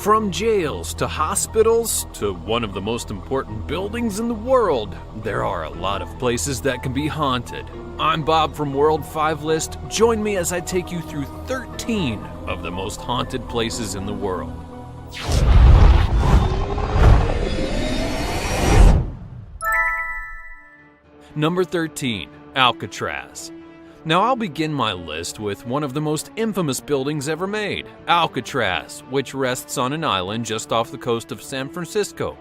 From jails to hospitals to one of the most important buildings in the world, there are a lot of places that can be haunted. I'm Bob from World 5 List. Join me as I take you through 13 of the most haunted places in the world. Number 13, Alcatraz. Now I'll begin my list with one of the most infamous buildings ever made, Alcatraz, which rests on an island just off the coast of San Francisco.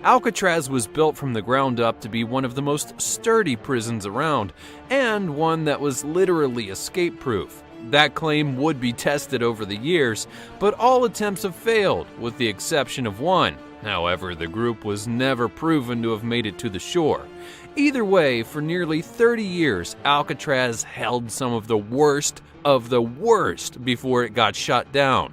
Alcatraz was built from the ground up to be one of the most sturdy prisons around, and one that was literally escape-proof. That claim would be tested over the years, but all attempts have failed, with the exception of one. However, the group was never proven to have made it to the shore. Either way, for nearly 30 years, Alcatraz held some of the worst before it got shut down.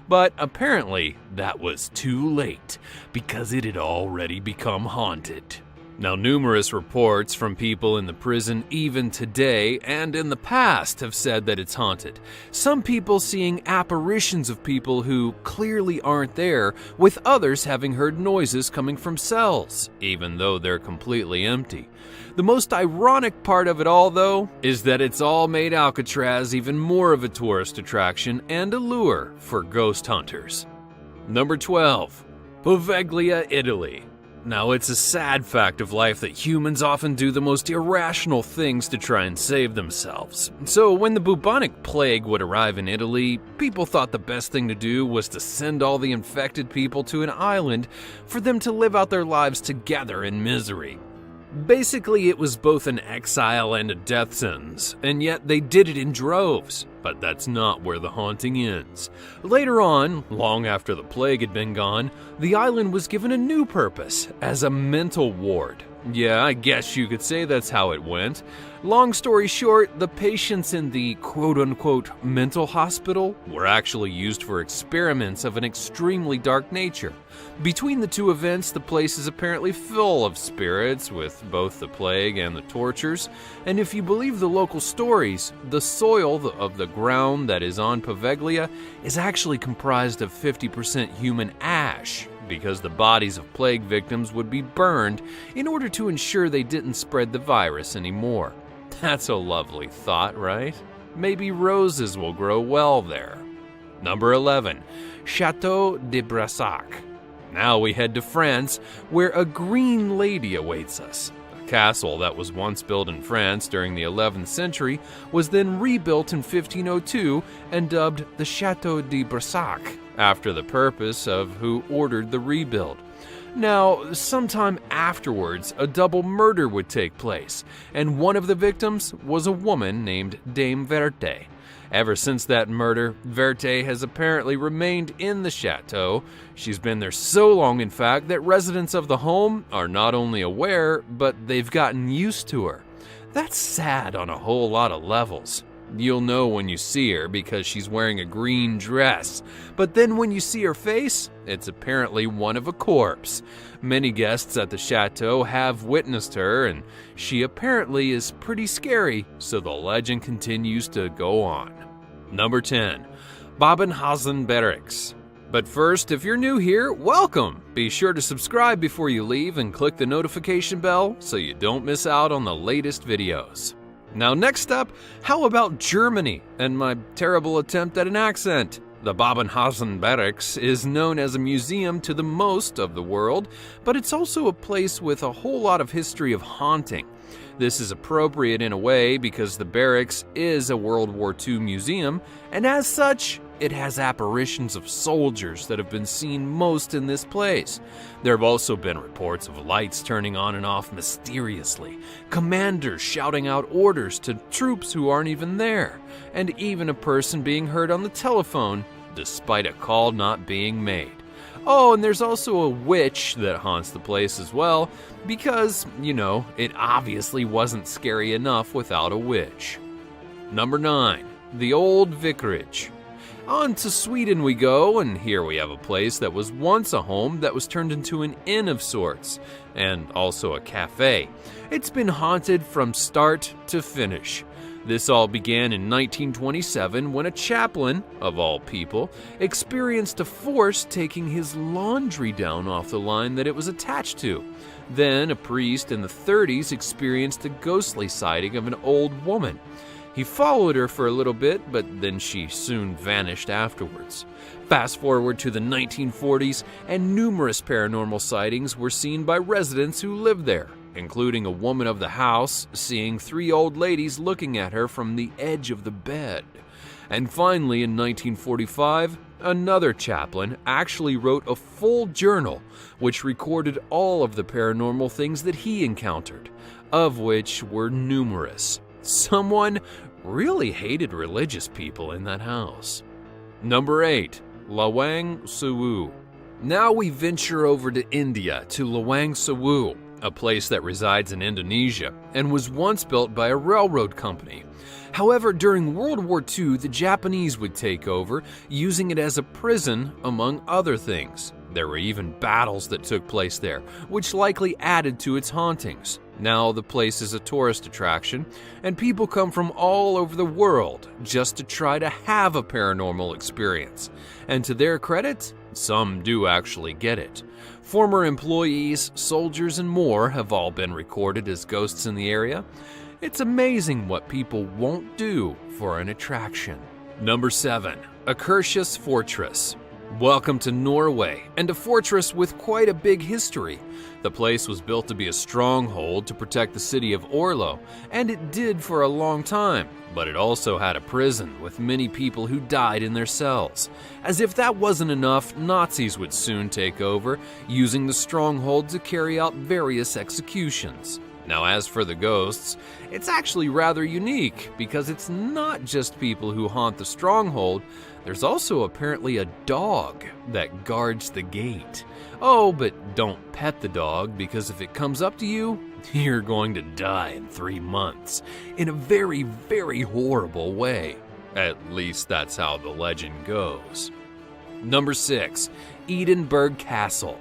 But apparently, that was too late, because it had already become haunted. Now, numerous reports from people in the prison even today and in the past have said that it's haunted. Some people seeing apparitions of people who clearly aren't there, with others having heard noises coming from cells, even though they're completely empty. The most ironic part of it all, though, is that it's all made Alcatraz even more of a tourist attraction and a lure for ghost hunters. Number 12, Poveglia, Italy. Now, it's a sad fact of life that humans often do the most irrational things to try and save themselves. So when the bubonic plague would arrive in Italy, people thought the best thing to do was to send all the infected people to an island for them to live out their lives together in misery. Basically, it was both an exile and a death sentence, and yet they did it in droves. But that's not where the haunting ends. Later on, long after the plague had been gone, the island was given a new purpose, as a mental ward. Yeah, I guess you could say that's how it went. Long story short, the patients in the quote-unquote mental hospital were actually used for experiments of an extremely dark nature. Between the two events, the place is apparently full of spirits with both the plague and the tortures, and if you believe the local stories, the soil of the ground that is on Poveglia is actually comprised of 50% human ash, because the bodies of plague victims would be burned in order to ensure they didn't spread the virus anymore. That's a lovely thought, right? Maybe roses will grow well there. Number 11, Chateau de Brassac. Now we head to France, where a green lady awaits us. A castle that was once built in France during the 11th century was then rebuilt in 1502 and dubbed the Chateau de Brassac, after the purpose of who ordered the rebuild. Now, sometime afterwards, a double murder would take place, and one of the victims was a woman named Dame Verte. Ever since that murder, Verte has apparently remained in the chateau. She's been there so long, in fact, that residents of the home are not only aware, but they've gotten used to her. That's sad on a whole lot of levels. You'll know when you see her because she's wearing a green dress, but then when you see her face, it's apparently one of a corpse. Many guests at the chateau have witnessed her, and she apparently is pretty scary, so the legend continues to go on. Number 10, Babenhausen Barracks. But first, if you're new here, welcome! Be sure to subscribe before you leave and click the notification bell so you don't miss out on the latest videos. Now next up, how about Germany and my terrible attempt at an accent? The Babenhausen Barracks is known as a museum to the most of the world, but it's also a place with a whole lot of history of haunting. This is appropriate in a way because the barracks is a World War II museum, and as such, it has apparitions of soldiers that have been seen most in this place. There have also been reports of lights turning on and off mysteriously, commanders shouting out orders to troops who aren't even there, and even a person being heard on the telephone despite a call not being made. Oh, and there's also a witch that haunts the place as well, because, it obviously wasn't scary enough without a witch. Number 9, the Old Vicarage. On to Sweden we go, and here we have a place that was once a home that was turned into an inn of sorts, and also a cafe. It's been haunted from start to finish. This all began in 1927 when a chaplain, of all people, experienced a force taking his laundry down off the line that it was attached to. Then a priest in the 30s experienced a ghostly sighting of an old woman. He followed her for a little bit, but then she soon vanished afterwards. Fast forward to the 1940s, and numerous paranormal sightings were seen by residents who lived there, including a woman of the house seeing 3 old ladies looking at her from the edge of the bed. And finally, in 1945, another chaplain actually wrote a full journal which recorded all of the paranormal things that he encountered, of which were numerous. Someone really hated religious people in that house. Number 8. Lawang Sewu. Now we venture over to India, to Lawang Sewu, a place that resides in Indonesia and was once built by a railroad company. However, during World War II, the Japanese would take over, using it as a prison, among other things. There were even battles that took place there, which likely added to its hauntings. Now the place is a tourist attraction, and people come from all over the world just to try to have a paranormal experience. And to their credit, some do actually get it. Former employees, soldiers, and more have all been recorded as ghosts in the area. It's amazing what people won't do for an attraction. Number 7. Akershus Fortress. Welcome to Norway, and a fortress with quite a big history. The place was built to be a stronghold to protect the city of Orlo, and it did for a long time, but it also had a prison with many people who died in their cells. As if that wasn't enough, Nazis would soon take over, using the stronghold to carry out various executions. Now, as for the ghosts, it's actually rather unique because it's not just people who haunt the stronghold. There's also apparently a dog that guards the gate. Oh, but don't pet the dog, because if it comes up to you, you're going to die in 3 months in a very, very horrible way. At least that's how the legend goes. Number 6. Edinburgh Castle.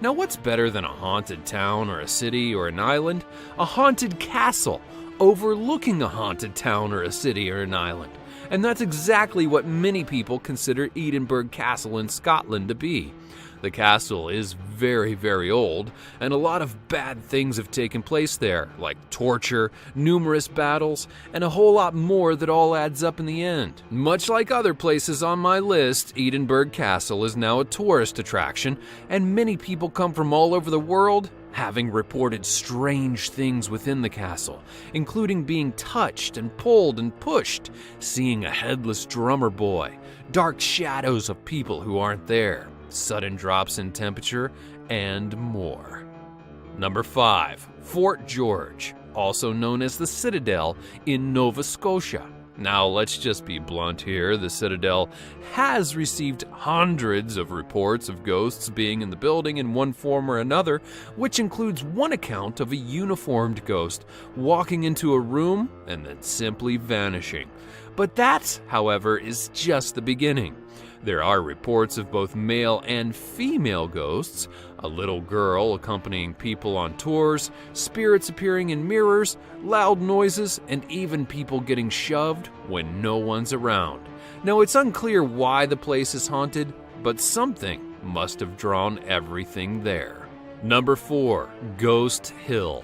Now, what's better than a haunted town or a city or an island? A haunted castle overlooking a haunted town or a city or an island. And that's exactly what many people consider Edinburgh Castle in Scotland to be. The castle is very, very old, and a lot of bad things have taken place there, like torture, numerous battles, and a whole lot more that all adds up in the end. Much like other places on my list, Edinburgh Castle is now a tourist attraction, and many people come from all over the world, having reported strange things within the castle, including being touched and pulled and pushed, seeing a headless drummer boy, dark shadows of people who aren't there, sudden drops in temperature, and more. Number 5. Fort George, also known as the Citadel in Nova Scotia. Now, let's just be blunt here. The Citadel has received hundreds of reports of ghosts being in the building in one form or another, which includes one account of a uniformed ghost walking into a room and then simply vanishing. But that, however, is just the beginning. There are reports of both male and female ghosts, a little girl accompanying people on tours, spirits appearing in mirrors, loud noises, and even people getting shoved when no one's around. Now, it's unclear why the place is haunted, but something must have drawn everything there. Number 4. Ghost Hill.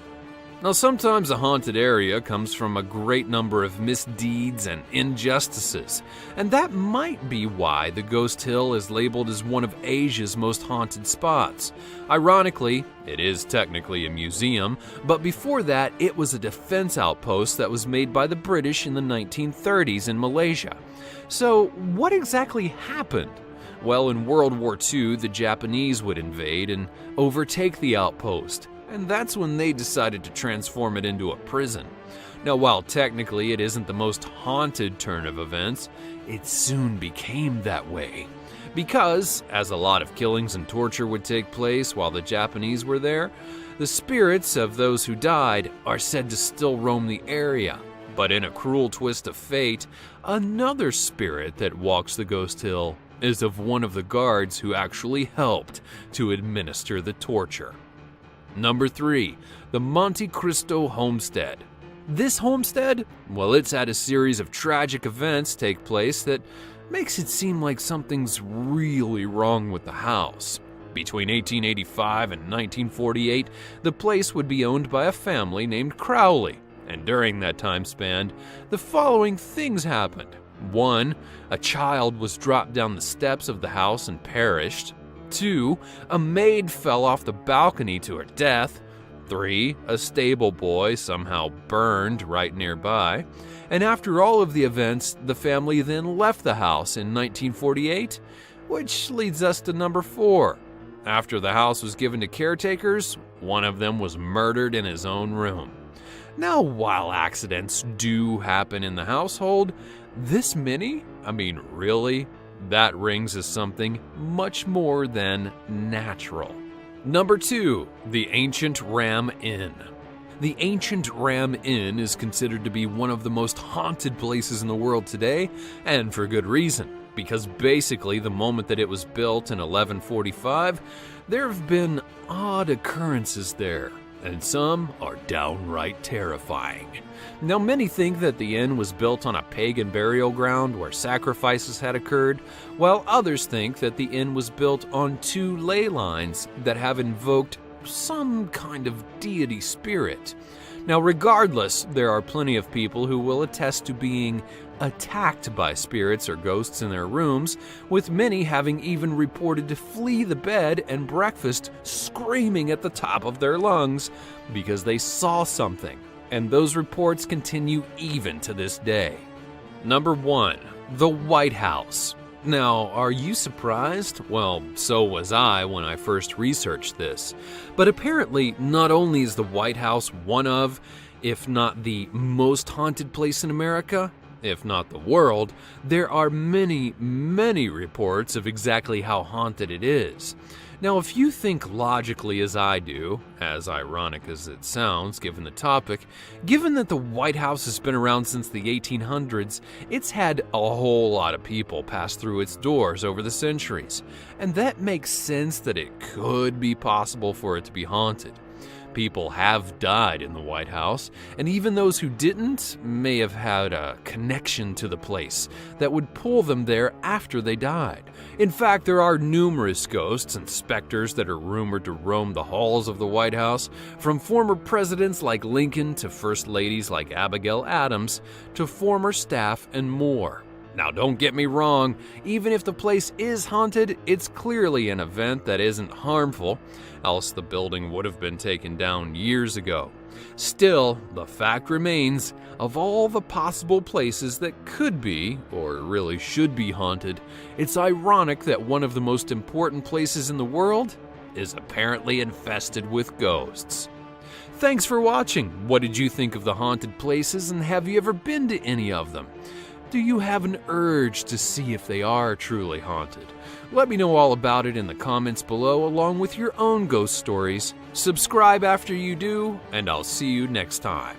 Now, sometimes a haunted area comes from a great number of misdeeds and injustices, and that might be why the Ghost Hill is labeled as one of Asia's most haunted spots. Ironically, it is technically a museum, but before that, it was a defense outpost that was made by the British in the 1930s in Malaysia. So, what exactly happened? Well, in World War II, the Japanese would invade and overtake the outpost. And that's when they decided to transform it into a prison. Now, while technically it isn't the most haunted turn of events, it soon became that way. Because, as a lot of killings and torture would take place while the Japanese were there, the spirits of those who died are said to still roam the area. But in a cruel twist of fate, another spirit that walks the Ghost Hill is of one of the guards who actually helped to administer the torture. Number 3. The Monte Cristo Homestead. This homestead, well, it's had a series of tragic events take place that makes it seem like something's really wrong with the house. Between 1885 and 1948, the place would be owned by a family named Crowley, and during that time span, the following things happened. 1. A child was dropped down the steps of the house and perished. 2. A maid fell off the balcony to her death. 3. A stable boy somehow burned right nearby. And after all of the events, the family then left the house in 1948, which leads us to number 4. After the house was given to caretakers, one of them was murdered in his own room. Now, while accidents do happen in the household, this many? I mean, really? That rings as something much more than natural. Number 2, the Ancient Ram Inn. The Ancient Ram Inn is considered to be one of the most haunted places in the world today, and for good reason. Because basically, the moment that it was built in 1145, there have been odd occurrences there, and some are downright terrifying. Now, many think that the inn was built on a pagan burial ground where sacrifices had occurred, while others think that the inn was built on 2 ley lines that have invoked some kind of deity spirit. Now, regardless, there are plenty of people who will attest to being attacked by spirits or ghosts in their rooms, with many having even reported to flee the bed and breakfast screaming at the top of their lungs because they saw something, and those reports continue even to this day. Number 1, the White House. Now, are you surprised? Well, so was I when I first researched this. But apparently, not only is the White House one of, if not the most haunted place in America, if not the world, there are many, many reports of exactly how haunted it is. Now, if you think logically as I do, as ironic as it sounds given the topic, given that the White House has been around since the 1800s, it's had a whole lot of people pass through its doors over the centuries, and that makes sense that it could be possible for it to be haunted. People have died in the White House, and even those who didn't may have had a connection to the place that would pull them there after they died. In fact, there are numerous ghosts and specters that are rumored to roam the halls of the White House, from former presidents like Lincoln to first ladies like Abigail Adams to former staff and more. Now, don't get me wrong, even if the place is haunted, it's clearly an event that isn't harmful, else the building would have been taken down years ago. Still, the fact remains, of all the possible places that could be, or really should be haunted, it's ironic that one of the most important places in the world is apparently infested with ghosts. Thanks for watching. What did you think of the haunted places, and have you ever been to any of them? Do you have an urge to see if they are truly haunted? Let me know all about it in the comments below, along with your own ghost stories. Subscribe after you do, and I'll see you next time.